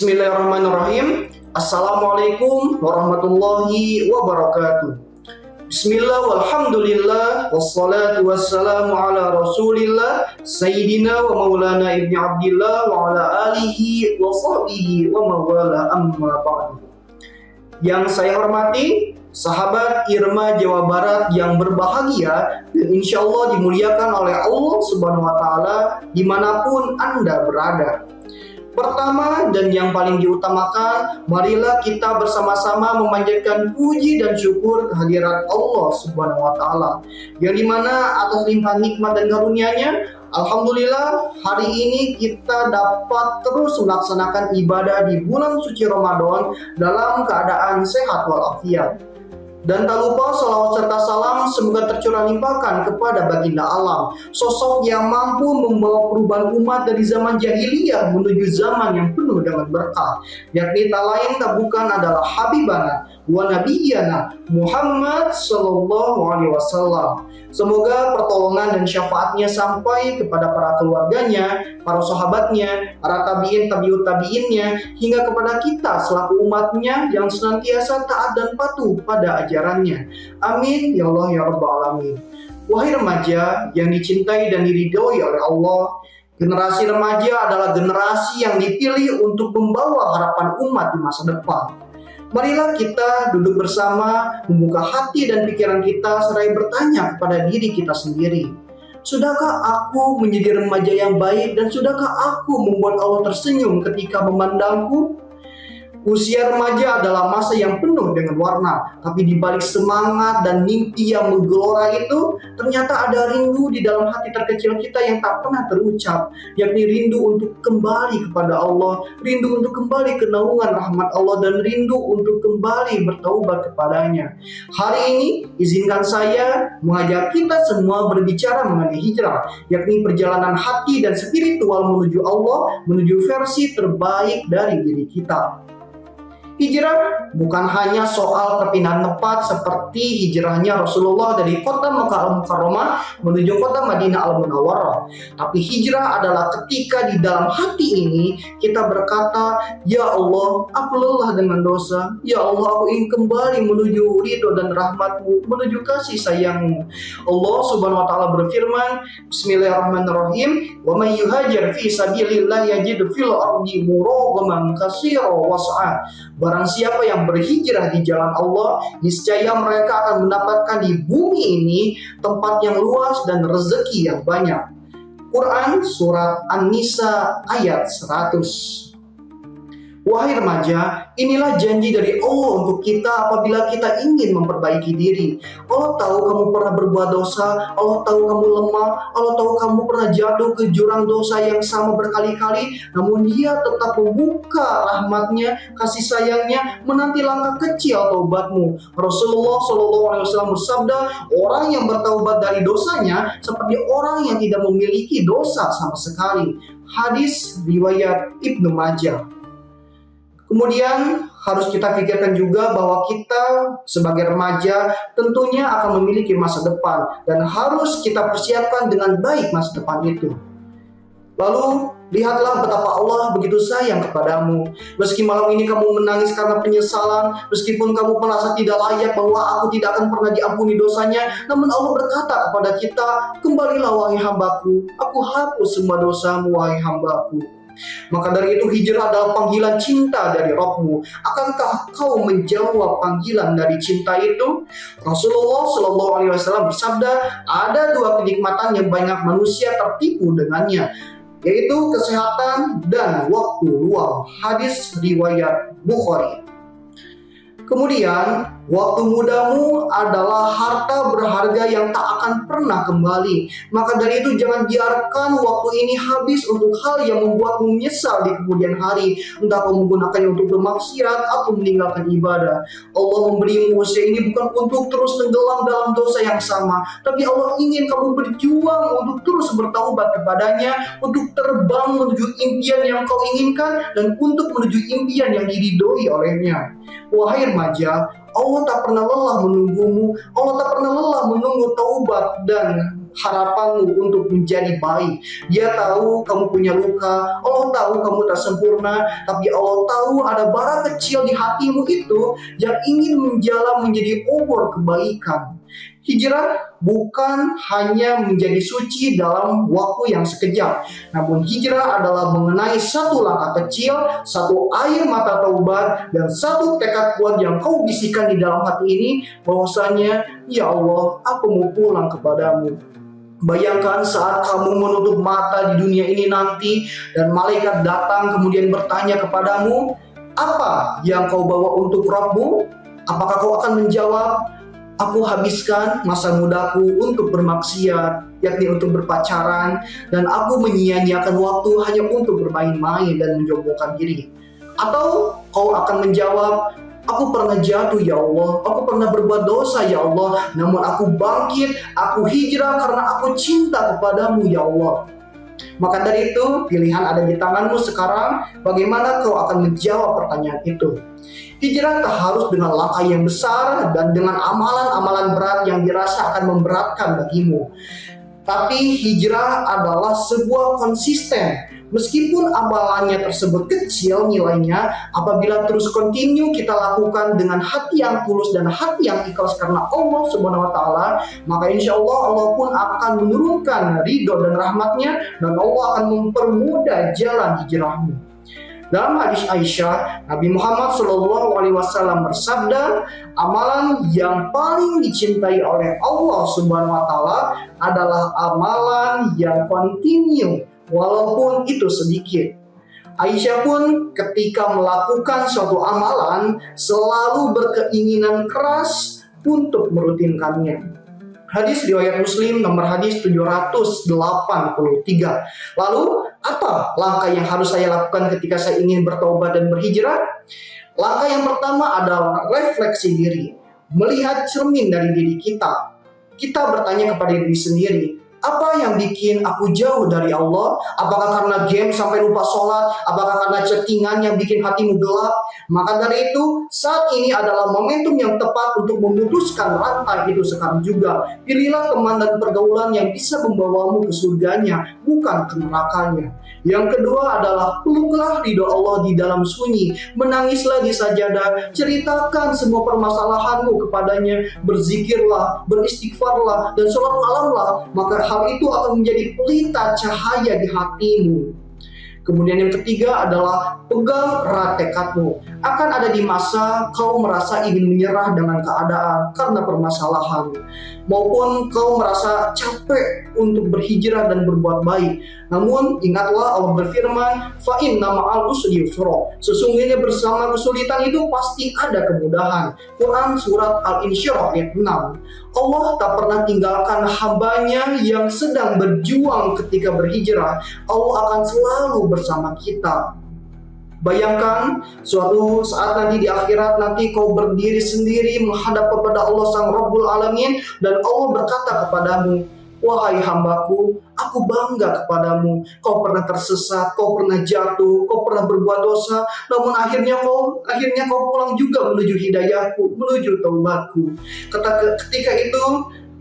Bismillahirrahmanirrahim. Assalamualaikum warahmatullahi wabarakatuh. Bismillah walhamdulillah wassalatu wassalamu ala rasulillah Sayyidina wa maulana ibni abdillah wa ala alihi wa sahbihi wa mawala amma ba'du. Yang saya hormati sahabat Irma Jawa Barat yang berbahagia dan insya Allah dimuliakan oleh Allah Subhanahu wa Ta'ala dimanapun Anda berada. Pertama dan yang paling diutamakan, marilah kita bersama-sama memanjatkan puji dan syukur kehadirat Allah Subhanahu wa Ta'ala, yang dimana atas limpahan nikmat dan karunia-Nya, alhamdulillah hari ini kita dapat terus melaksanakan ibadah di bulan suci Ramadan dalam keadaan sehat walafiat. Dan tak lupa salawat serta salam semoga tercurah limpahkan kepada baginda alam, sosok yang mampu membawa perubahan umat dari zaman jahiliyah menuju zaman yang penuh dengan berkah, yakni tak lain tak bukan adalah Habibana wa Nabiyyana Muhammad sallallahu alaihi wasallam. Semoga pertolongan dan syafaatnya sampai kepada para keluarganya, para sahabatnya, para tabi'in, tabi'ut tabi'innya, hingga kepada kita selaku umatnya yang senantiasa taat dan patuh pada ajarannya. Amin ya Allah ya Rabbal Alamin. Wahai remaja yang dicintai dan diridhoi oleh Allah, generasi remaja adalah generasi yang dipilih untuk membawa harapan umat di masa depan. Marilah kita duduk bersama, membuka hati dan pikiran kita seraya bertanya kepada diri kita sendiri. Sudahkah aku menjadi remaja yang baik dan sudahkah aku membuat Allah tersenyum ketika memandangku? Usia remaja adalah masa yang penuh dengan warna, tapi di balik semangat dan mimpi yang menggelora itu, ternyata ada rindu di dalam hati terkecil kita yang tak pernah terucap, yakni rindu untuk kembali kepada Allah, rindu untuk kembali ke naungan rahmat Allah, dan rindu untuk kembali bertaubat kepadanya. Hari ini, izinkan saya mengajak kita semua berbicara mengenai hijrah, yakni perjalanan hati dan spiritual menuju Allah, menuju versi terbaik dari diri kita. Hijrah bukan hanya soal perpindahan tempat seperti hijrahnya Rasulullah dari kota Mekah Al-Mukarramah menuju kota Madinah Al-Munawwarah. Tapi hijrah adalah ketika di dalam hati ini kita berkata, "Ya Allah, aku lelah dengan dosa. Ya Allah, aku ingin kembali menuju ridho dan rahmat-Mu, menuju kasih sayang-Mu." Allah Subhanahu wa Ta'ala berfirman, Bismillahirrahmanirrahim, "Wa may yuhajir fi sabilillah yajid fil ardi muragaman katsiran was'a." Barang siapa yang berhijrah di jalan Allah, niscaya mereka akan mendapatkan di bumi ini tempat yang luas dan rezeki yang banyak. Quran Surat An-Nisa ayat 100. Wahai remaja, inilah janji dari Allah untuk kita apabila kita ingin memperbaiki diri. Allah tahu kamu pernah berbuat dosa, Allah tahu kamu lemah, Allah tahu kamu pernah jatuh ke jurang dosa yang sama berkali-kali, namun Dia tetap membuka rahmat-Nya, kasih sayang-Nya, menanti langkah kecil taubatmu. Rasulullah SAW bersabda, orang yang bertaubat dari dosanya seperti orang yang tidak memiliki dosa sama sekali. Hadis riwayat Ibnu Majah. Kemudian harus kita pikirkan juga bahwa kita sebagai remaja tentunya akan memiliki masa depan dan harus kita persiapkan dengan baik masa depan itu. Lalu lihatlah betapa Allah begitu sayang kepadamu. Meski malam ini kamu menangis karena penyesalan, meskipun kamu merasa tidak layak bahwa aku tidak akan pernah diampuni dosanya, namun Allah berkata kepada kita, "Kembalilah wahai hambaku, aku hapus semua dosamu wahai hambaku." Maka dari itu hijrah adalah panggilan cinta dari Rabb-Mu. Akankah kau menjawab panggilan dari cinta itu? Rasulullah Shallallahu Alaihi Wasallam bersabda, ada dua kenikmatan yang banyak manusia tertipu dengannya, yaitu kesehatan dan waktu luang. Hadis riwayat Bukhari. Kemudian, waktu mudamu adalah harta berharga yang tak akan pernah kembali. Maka dari itu jangan biarkan waktu ini habis untuk hal yang membuatmu menyesal di kemudian hari. Entah kau menggunakannya untuk bermaksiat atau meninggalkan ibadah. Allah memberimu usia ini bukan untuk terus tenggelam dalam dosa yang sama, tapi Allah ingin kamu berjuang untuk terus bertaubat kepadanya, untuk terbang menuju impian yang kau inginkan, dan untuk menuju impian yang diridhoi olehnya. Wahai remaja, Allah tak pernah lelah menunggumu. Allah tak pernah lelah menunggu taubat dan harapanmu untuk menjadi baik. Dia tahu kamu punya luka, Allah tahu kamu tak sempurna, tapi Allah tahu ada bara kecil di hatimu itu yang ingin menjalar menjadi obor kebaikan. Hijrah bukan hanya menjadi suci dalam waktu yang sekejap, namun hijrah adalah mengenai satu langkah kecil, satu air mata taubat, dan satu tekad kuat yang kau bisikan di dalam hati ini, bahwasanya, ya Allah, aku mau pulang kepadamu. Bayangkan saat kamu menutup mata di dunia ini nanti, dan malaikat datang kemudian bertanya kepadamu, apa yang kau bawa untuk Rabbmu? Apakah kau akan menjawab, aku habiskan masa mudaku untuk bermaksiat, yakni untuk berpacaran, dan aku menyia-nyiakan waktu hanya untuk bermain-main dan menjombongkan diri? Atau kau akan menjawab, aku pernah jatuh ya Allah, aku pernah berbuat dosa ya Allah, namun aku bangkit, aku hijrah karena aku cinta kepadamu ya Allah. Maka dari itu, pilihan ada di tanganmu sekarang, bagaimana kau akan menjawab pertanyaan itu. Hijrah tak harus dengan langkah yang besar dan dengan amalan-amalan berat yang dirasa akan memberatkan bagimu. Tapi hijrah adalah sebuah konsisten. Meskipun amalannya tersebut kecil nilainya, apabila terus continue kita lakukan dengan hati yang tulus dan hati yang ikhlas karena Allah Subhanahu wa Ta'ala, maka insya Allah Allah pun akan menurunkan ridho dan rahmatnya, dan Allah akan mempermudah jalan hijrahmu. Dalam hadis Aisyah, Nabi Muhammad SAW bersabda, amalan yang paling dicintai oleh Allah Subhanahu wa Ta'ala adalah amalan yang continue, walaupun itu sedikit. Aisyah pun ketika melakukan suatu amalan selalu berkeinginan keras untuk merutinkannya. Hadis riwayat Muslim nomor hadis 783. Lalu, apa langkah yang harus saya lakukan ketika saya ingin bertobat dan berhijrah? Langkah yang pertama adalah refleksi diri, melihat cermin dari diri kita. Kita bertanya kepada diri sendiri, apa yang bikin aku jauh dari Allah? Apakah karena game sampai lupa sholat? Apakah karena chattingan yang bikin hatimu gelap? Maka dari itu, saat ini adalah momentum yang tepat untuk memutuskan rantai itu sekarang juga. Pilihlah teman dan pergaulan yang bisa membawamu ke surganya, bukan ke nerakanya. Yang kedua adalah peluklah ridho Allah di dalam sunyi. Menangislah di sajadah, ceritakan semua permasalahanmu kepadanya, berzikirlah, beristighfarlah, dan sholat malamlah. Maka hal itu akan menjadi pelita cahaya di hatimu. Kemudian yang ketiga adalah pegang erat tekadmu. Akan ada di masa kau merasa ingin menyerah dengan keadaan karena permasalahan, maupun kau merasa capek untuk berhijrah dan berbuat baik. Namun ingatlah Allah berfirman, fa inna ma'al usri yusra. Sesungguhnya bersama kesulitan itu pasti ada kemudahan. Quran surat Al-Insyirah ayat 6. Allah tak pernah tinggalkan hambanya yang sedang berjuang ketika berhijrah. Allah akan selalu bersama kita. Bayangkan suatu saat nanti di akhirat nanti kau berdiri sendiri menghadap kepada Allah Sang Rabbul Alamin, dan Allah berkata kepadamu, wahai hambaku, aku bangga kepadamu. Kau pernah tersesat, kau pernah jatuh, kau pernah berbuat dosa, namun akhirnya kau pulang juga menuju hidayahku, menuju taubatku. Ketika itu,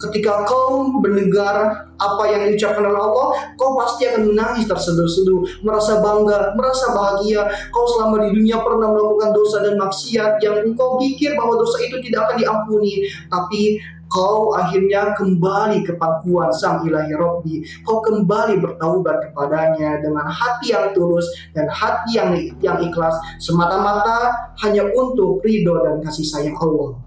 ketika kau mendengar apa yang diucapkan oleh Allah, kau pasti akan menangis terseduh-seduh, merasa bangga, merasa bahagia. Kau selama di dunia pernah melakukan dosa dan maksiat yang engkau pikir bahwa dosa itu tidak akan diampuni, tapi kau akhirnya kembali ke pangkuan Sang Ilahi Rabbi. Kau kembali bertaubat kepadanya dengan hati yang tulus dan hati yang ikhlas, semata-mata hanya untuk ridho dan kasih sayang Allah.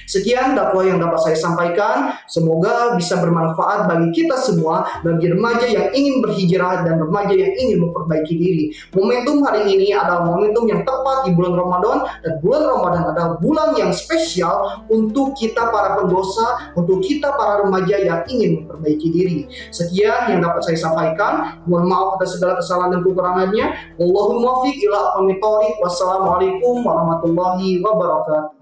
Sekian dakwah yang dapat saya sampaikan. Semoga bisa bermanfaat bagi kita semua, bagi remaja yang ingin berhijrah dan remaja yang ingin memperbaiki diri. Momentum hari ini adalah momentum yang tepat di bulan Ramadan, dan bulan Ramadan adalah bulan yang spesial untuk kita para pendosa, untuk kita para remaja yang ingin memperbaiki diri. Sekian yang dapat saya sampaikan. Mohon maaf atas segala kesalahan dan kekurangannya. Wallahul muwaffiq ila aqwamit thoriq. Wassalamualaikum warahmatullahi wabarakatuh.